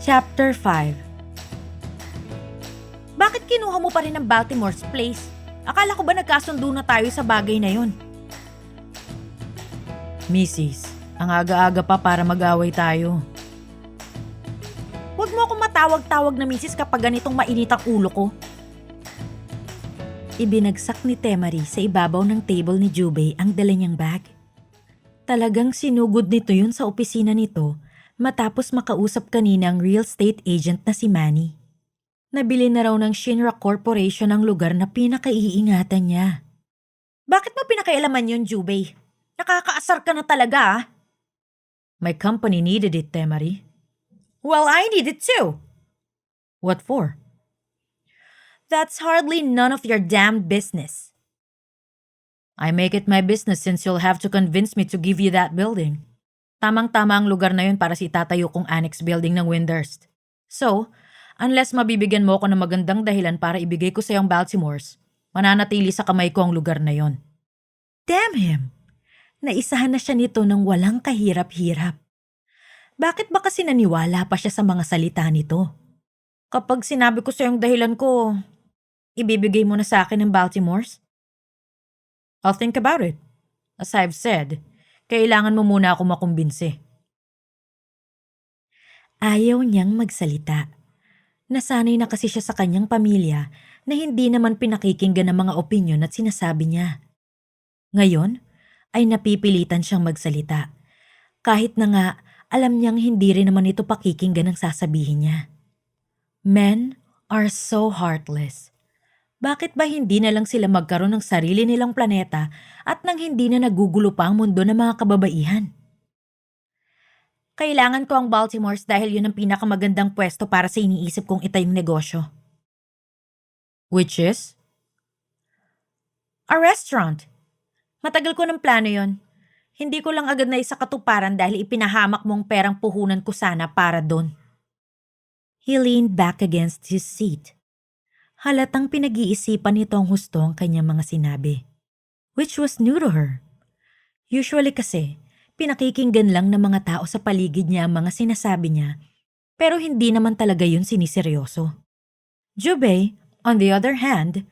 Chapter 5. Bakit kinuha mo pa rin ang Baltimore's place? Akala ko ba nagkasundo na tayo sa bagay na yon? Mrs., ang aga-aga pa para mag-away tayo. Huwag mo akong matawag-tawag na Mrs. kapag ganitong mainit ang ulo ko. Ibinagsak ni Temari sa ibabaw ng table ni Jubei ang dala niyang bag. Talagang sinugod nito yun sa opisina nito matapos makausap kanina ang real estate agent na si Manny. Nabili na raw ng Shinra Corporation ang lugar na pinakaiingatan niya. Bakit mo pinakailaman yun, Jubei? Nakakaasar ka na talaga ah. My company needed it, Temari. Well, I need it too. What for? That's hardly none of your damn business. I make it my business since you'll have to convince me to give you that building. Tamang-tama ang lugar na yun para sa itatayo kong annex building ng Windhurst. So, unless mabibigyan mo ako ng magandang dahilan para ibigay ko sa iyong Baltimore's, mananatili sa kamay ko ang lugar na yon. Damn him! Naisahan na siya nito ng walang kahirap-hirap. Bakit ba kasi naniwala pa siya sa mga salita nito? Kapag sinabi ko sa iyong dahilan ko, ibibigay mo na sa akin ang Baltimore's? I'll think about it. As I've said, kailangan mo muna ako makumbinsi. Ayaw niyang magsalita. Nasanay na kasi siya sa kanyang pamilya na hindi naman pinakikinggan ang mga opinyon at sinasabi niya. Ngayon, ay napipilitan siyang magsalita. Kahit na nga, alam niyang hindi rin naman ito pakikinggan ang sasabihin niya. Men are so heartless. Bakit ba hindi na lang sila magkaroon ng sarili nilang planeta at nang hindi na nagugulo pa ang mundo ng mga kababaihan? Kailangan ko ang Baltimore's dahil yun ang pinakamagandang pwesto para sa iniisip kong itayong negosyo. Which is? A restaurant. Matagal ko ng plano yon. Hindi ko lang agad na isa katuparan dahil ipinahamak mong perang puhunan ko sana para doon. He leaned back against his seat. Halatang pinag-iisipan nito ang husto ang kanyang mga sinabi. Which was new to her. Usually kasi, pinakikinggan lang ng mga tao sa paligid niya ang mga sinasabi niya, pero hindi naman talaga yun siniseryoso. Jubei, on the other hand,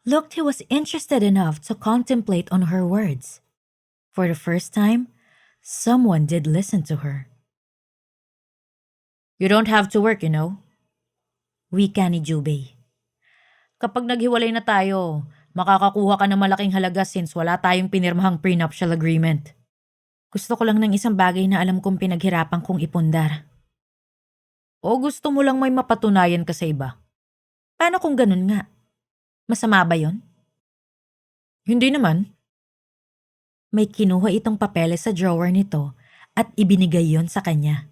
looked he was interested enough to contemplate on her words. For the first time, someone did listen to her. You don't have to work, you know. Wika ni Jubei. Kapag naghiwalay na tayo, makakakuha ka ng malaking halaga since wala tayong pinirmahang prenuptial agreement. Gusto ko lang ng isang bagay na alam kong pinaghirapan kong ipundar. O gusto mo lang may mapatunayan ka sa iba? Paano kung ganun nga? Masama ba yon? Hindi naman. May kinuha itong papeles sa drawer nito at ibinigay yon sa kanya.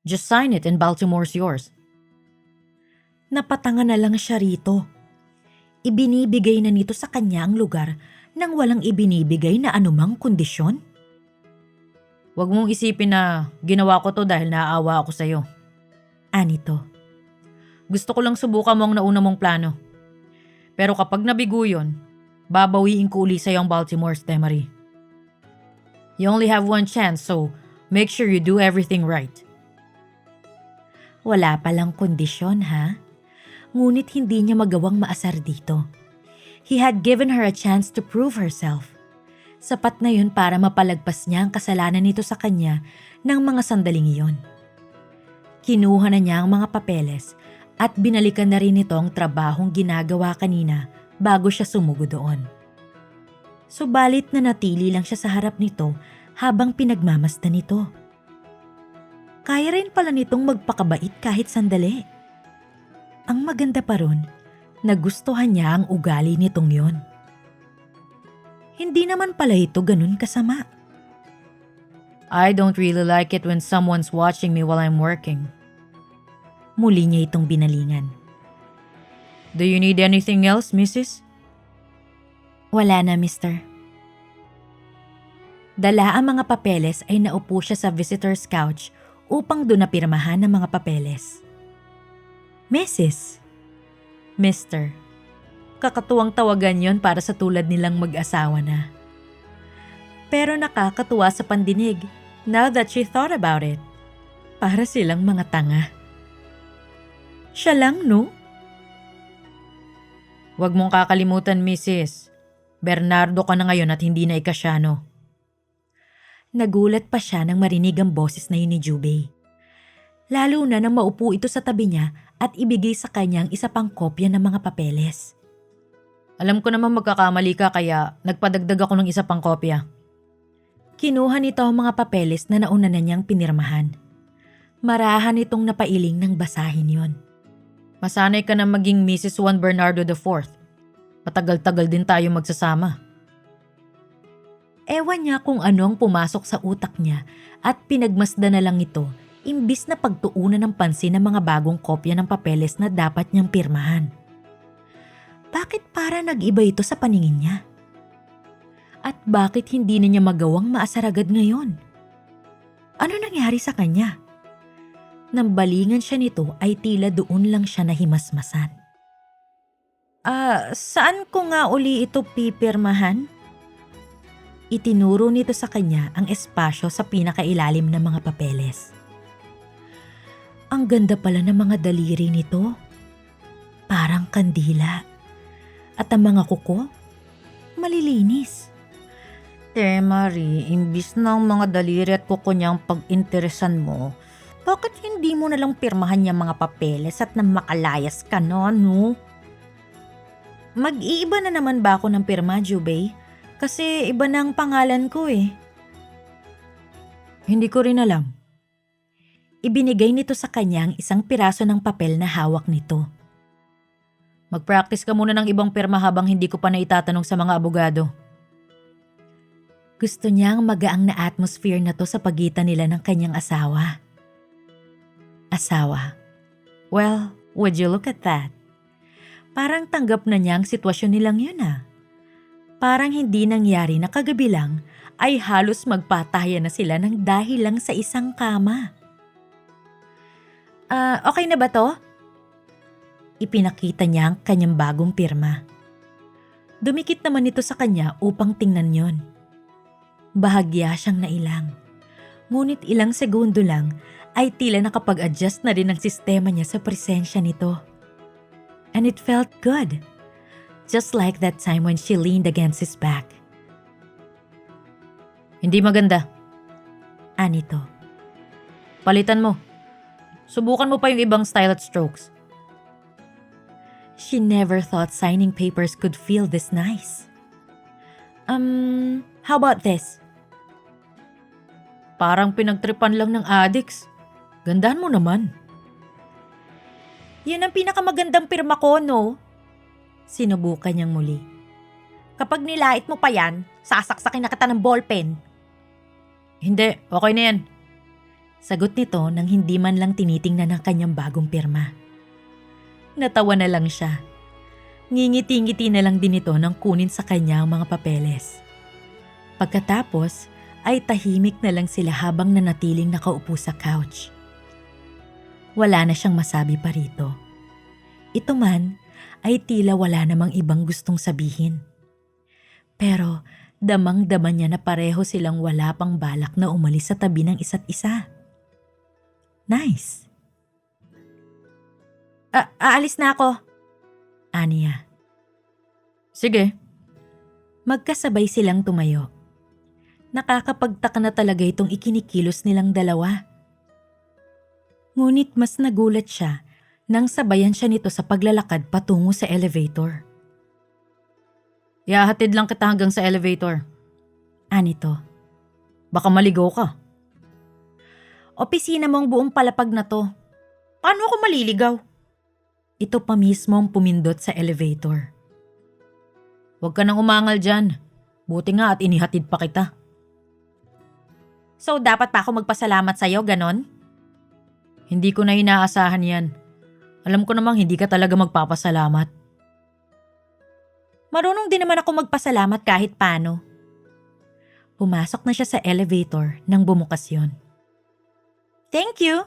Just sign it and Baltimore's yours. Napatanga na lang siya rito. Ibinibigay na nito sa kanya ang lugar nang walang ibinibigay na anumang kondisyon. Huwag mong isipin na ginawa ko to dahil naaawa ako sa'yo. Anito. Gusto ko lang subukan mo ang nauna mong plano. Pero kapag nabigo yun, babawiin ko uli sa'yo ang Baltimore's, Temari. You only have one chance, so make sure you do everything right. Wala palang kondisyon, ha? Ngunit hindi niya magawang maasar dito. He had given her a chance to prove herself. Sapat na yun para mapalagpas niya ang kasalanan nito sa kanya ng mga sandaling iyon. Kinuha na niya ang mga papeles at binalikan na rin ito ang trabahong ginagawa kanina bago siya sumugo doon. Subalit na natili lang siya sa harap nito habang pinagmamasdan nito. Kaya rin pala nitong magpakabait kahit sandali. Ang maganda pa ron, nagustuhan niya ang ugali nitong yon. Hindi naman pala ito ganun kasama. I don't really like it when someone's watching me while I'm working. Muli niya itong binalingan. Do you need anything else, Mrs.? Wala na, mister. Dala ang mga papeles ay naupo siya sa visitor's couch upang doon napirmahan ang mga papeles. Mrs. Mister. Kakatuwang tawagan yon para sa tulad nilang mag-asawa na. Pero nakakatuwa sa pandinig now that she thought about it. Para silang mga tanga. Siya lang, no? Huwag mong kakalimutan, Mrs. Bernardo ka na ngayon at hindi na Ikasyano. Nagulat pa siya nang marinig ang boses na yun ni Jubei. Lalo na nang maupo ito sa tabi niya at ibigay sa kanya ang isa pang kopya ng mga papeles. Alam ko naman magkakamali ka kaya nagpadagdag ako ng isa pang kopya. Kinuha nito ang mga papeles na nauna na niyang pinirmahan. Marahan itong napailing nang basahin yon. Masanay ka na maging Mrs. Juan Bernardo IV. Matagal-tagal din tayo magsasama. Ewan niya kung anong pumasok sa utak niya at pinagmasdan na lang ito imbis na pagtuunan ng pansin ng mga bagong kopya ng papeles na dapat niyang pirmahan. Bakit para nag-iba ito sa paningin niya? At bakit hindi na niya magawang maasar agad ngayon? Ano nangyari sa kanya? Nang balingan siya nito ay tila doon lang siya nahimasmasan. Saan ko nga uli ito pipirmahan? Itinuro nito sa kanya ang espasyo sa pinakailalim ng mga papeles. Ang ganda pala ng mga daliri nito. Parang kandila. At ang mga kuko, malilinis. Marie, imbis na ang mga daliri at kuko niyang pag-interesan mo, bakit hindi mo nalang pirmahan yung mga papeles at nang makalayas ka no? Mag-iiba na naman ba ako ng pirma, Jubei? Kasi iba na ang pangalan ko eh. Hindi ko rin alam. Ibinigay nito sa kanya ang isang piraso ng papel na hawak nito. Mag-practice ka muna ng ibang pirma habang hindi ko pa naitatanong sa mga abogado. Gusto niya ang magaang na atmosphere na to sa pagitan nila ng kanyang asawa. Asawa. Well, would you look at that? Parang tanggap na niya ang sitwasyon nilang yun ah. Parang hindi nangyari na kagabi lang ay halos magpatayan na sila ng dahil lang sa isang kama. Okay na ba to? Ipinakita niya ang kanyang bagong pirma. Dumikit naman ito sa kanya upang tingnan yon. Bahagya siyang nailang. Ngunit ilang segundo lang ay tila nakapag-adjust na rin ang sistema niya sa presensya nito. And it felt good. Just like that time when she leaned against his back. Hindi maganda. Anito. Palitan mo. Subukan mo pa yung ibang style at strokes. She never thought signing papers could feel this nice. How about this? Parang pinagtripan lang ng addicts. Gandahan mo naman. Yun ang pinakamagandang pirma ko, no? Sinubukan niyang muli. Kapag nilait mo pa yan, sasaksakin na kita ng ballpen. Hindi, okay na yan. Sagot nito nang hindi man lang tinitingnan ang kanyang bagong pirma. Natawa na lang siya. Ngingiti-ngiti na lang din ito nang kunin sa kanya ang mga papeles. Pagkatapos ay tahimik na lang sila habang nanatiling nakaupo sa couch. Wala na siyang masabi pa rito. Ito man ay tila wala namang ibang gustong sabihin. Pero damang-dama niya na pareho silang wala pang balak na umalis sa tabi ng isa't isa. Nice. Aalis na ako. Aniya. Sige. Magkasabay silang tumayo. Nakakapagtaka na talaga itong ikinikilos nilang dalawa. Ngunit mas nagulat siya nang sabayan siya nito sa paglalakad patungo sa elevator. Ihahatid lang kita hanggang sa elevator. Anito. Baka maligaw ka. Opisina mong buong palapag na to. Paano ako maliligaw? Ito pa mismo ang pumindot sa elevator. Huwag ka nang umangal dyan. Buti nga at inihatid pa kita. So dapat pa ako magpasalamat sa'yo, ganon? Hindi ko na inaasahan yan. Alam ko namang hindi ka talaga magpapasalamat. Marunong din naman ako magpasalamat kahit paano. Pumasok na siya sa elevator nang bumukas yun. Thank you.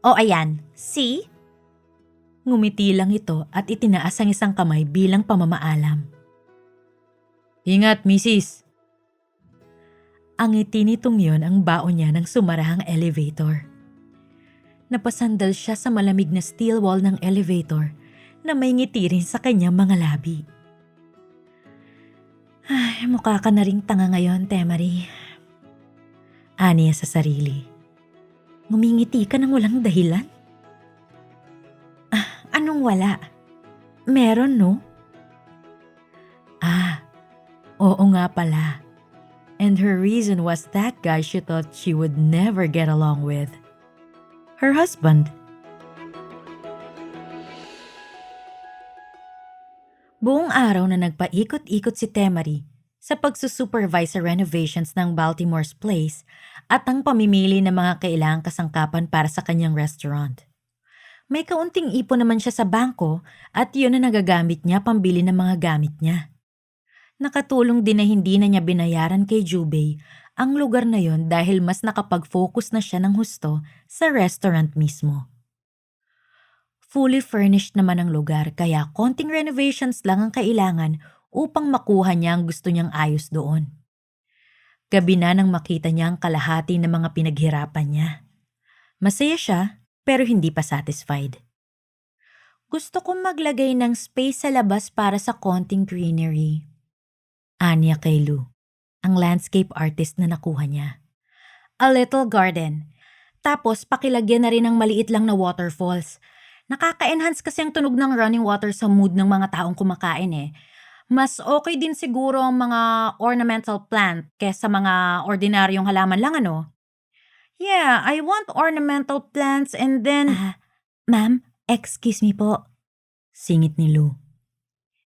O ayan, see? Ngumiti lang ito at itinaas ang isang kamay bilang pamamaalam. Ingat, Mrs. Ang ngiti nitong yon ang baon niya nang sumara ang elevator. Napasandal siya sa malamig na steel wall ng elevator na may ngiti rin sa kanyang mga labi. Ay, mukha ka na ring tanga ngayon, Temari. Aniya sa sarili. Ngumingiti ka ng walang dahilan? Anong wala? Meron, no? Oo nga pala. And her reason was that guy she thought she would never get along with. Her husband. Buong araw na nagpaikot-ikot si Temari sa pagsusupervise sa renovations ng Baltimore's Place at ang pamimili ng mga kailangang kasangkapan para sa kanyang restaurant. May kaunting ipon naman siya sa bangko at yun na nagagamit niya pambili ng mga gamit niya. Nakatulong din na hindi na niya binayaran kay Jubei ang lugar na yon dahil mas nakapag-focus na siya ng husto sa restaurant mismo. Fully furnished naman ang lugar kaya konting renovations lang ang kailangan upang makuha niya ang gusto niyang ayos doon. Gabi na nang makita niya ang kalahati ng mga pinaghirapan niya. Masaya siya pero hindi pa satisfied. Gusto kong maglagay ng space sa labas para sa konting greenery. Anya kay Lou, ang landscape artist na nakuha niya. A little garden. Tapos pakilagyan na rin ng maliit lang na waterfalls. Nakaka-enhance kasi ang tunog ng running water sa mood ng mga taong kumakain eh. Mas okay din siguro ang mga ornamental plant kesa mga ordinaryong halaman lang ano. Yeah, I want ornamental plants and then… Ma'am, excuse me po. Singit ni Lou.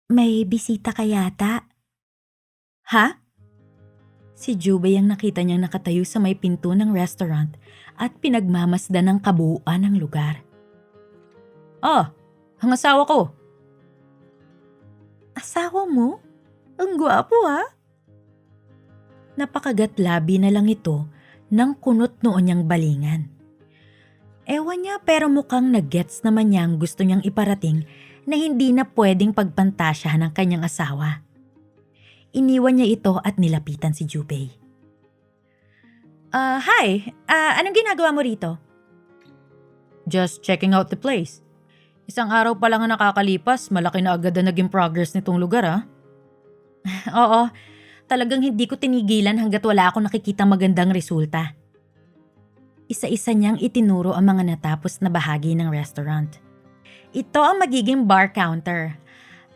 May bisita ka yata? Ha? Si Jubei ang nakita niyang nakatayo sa may pinto ng restaurant at pinagmamasdan ng kabuuan ng lugar. Ang asawa ko. Asawa mo? Ang gwapo ha? Napakagatlabi na lang ito ng kunot noon niyang balingan. Ewan niya pero mukhang nag-gets naman niya ang gusto niyang iparating na hindi na pwedeng pagpantasyahan ng kanyang asawa. Iniwan niya ito at nilapitan si Jubei. Hi, anong ginagawa mo rito? Just checking out the place. Isang araw pa lang ang nakakalipas, malaki na agad na naging progress nitong lugar Oo, talagang hindi ko tinigilan hanggat wala akong nakikita magandang resulta. Isa-isa niyang itinuro ang mga natapos na bahagi ng restaurant. Ito ang magiging bar counter.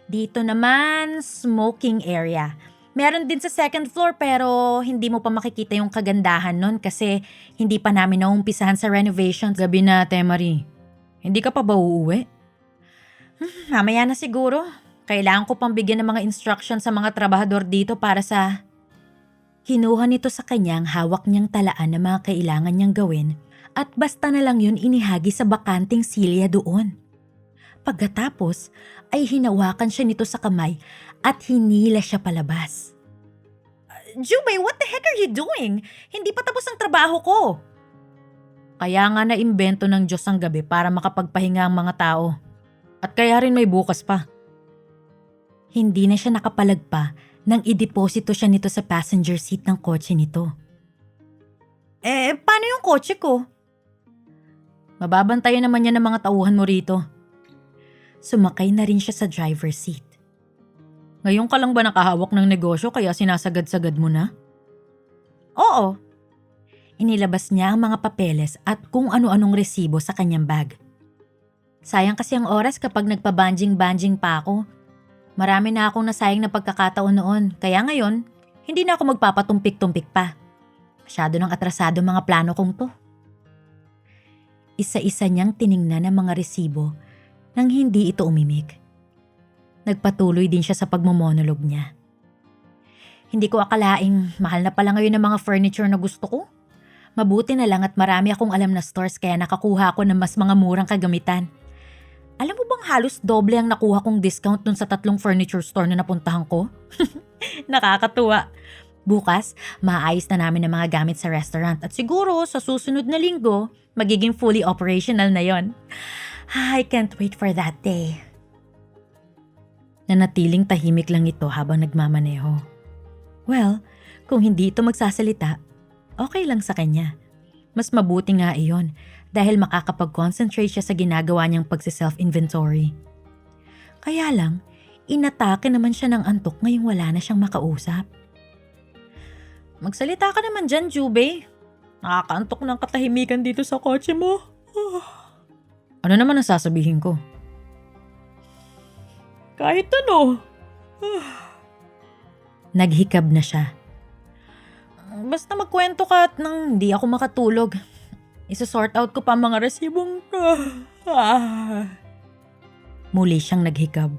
Dito naman, smoking area. Meron din sa second floor pero hindi mo pa makikita yung kagandahan nun kasi hindi pa namin naumpisahan sa renovations. Gabi na, Temari. Hindi ka pa ba uuwi? Mamaya na siguro. Kailangan ko pang bigyan ng mga instructions sa mga trabahador dito para sa… Kinuha nito sa kanyang hawak niyang talaan ng mga kailangan niyang gawin at basta na lang yun inihagi sa bakanting silya doon. Pagkatapos ay hinawakan siya nito sa kamay at hinila siya palabas. Jubei, what the heck are you doing? Hindi pa tapos ang trabaho ko. Kaya nga naimbento ng Diyos ang gabi para makapagpahinga ang mga tao. At kaya rin may bukas pa. Hindi na siya nakapalag pa nang ideposito siya nito sa passenger seat ng kotse nito. Paano yung kotse ko? Mababantayan naman niya ng mga tauhan mo rito. Sumakay na rin siya sa driver's seat. Ngayon ka lang ba nakahawak ng negosyo kaya sinasagad-sagad mo na? Oo. Inilabas niya ang mga papeles at kung ano-anong resibo sa kanyang bag. Sayang kasi ang oras kapag nagpabanjing-banjing pa ako. Marami na akong nasayang na pagkakataon noon kaya ngayon hindi na ako magpapatumpik-tumpik pa. Masyado nang atrasado mga plano kong to. Isa-isa niyang tiningnan ang mga resibo nang hindi ito umimik. Nagpatuloy din siya sa pagmomonolog niya. Hindi ko akalaing mahal na pala ngayon ang mga furniture na gusto ko. Mabuti na lang at marami akong alam na stores kaya nakakuha ako ng mas mga murang kagamitan. Alam mo bang halos doble ang nakuha kong discount dun sa 3 furniture store na napuntahan ko? Nakakatuwa. Bukas, maayos na namin ang mga gamit sa restaurant at siguro sa susunod na linggo, magiging fully operational na yon. I can't wait for that day. Nanatiling tahimik lang ito habang nagmamaneho. Well, kung hindi ito magsasalita, okay lang sa kanya. Mas mabuti nga iyon dahil makakapag-concentrate siya sa ginagawa niyang pagsi-self-inventory. Kaya lang, inatake naman siya ng antok ngayong wala na siyang makausap. Magsalita ka naman dyan, Jubei. Nakakaantok ng katahimikan dito sa kotse mo. Ano naman ang sasabihin ko? Kahit ano. Naghikab na siya. Basta magkwento ka at nang hindi ako makatulog. Isa-sort out ko pa mga resibong. Muli siyang naghikab.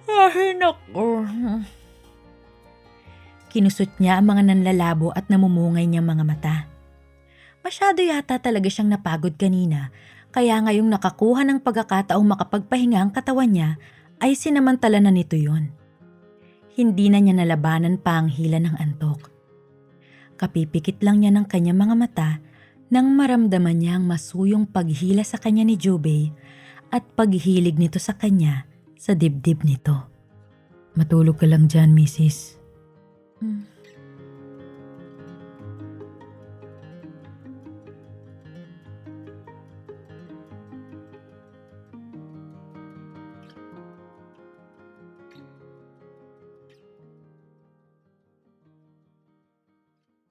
Ay, naku. Kinusot niya ang mga nanlalabo at namumungay niyang mga mata. Masyado yata talaga siyang napagod kanina, kaya ngayong nakakuha ng pagkakataong makapagpahinga ang katawan niya, ay sinamantala na nito yon. Hindi na niya nalabanan pa ang hila ng antok. Kapipikit lang niya ng kanyang mga mata nang maramdaman niya ang masuyong paghila sa kanya ni Jubei at paghilig nito sa kanya sa dibdib nito. Matulog ka lang dyan, Mrs.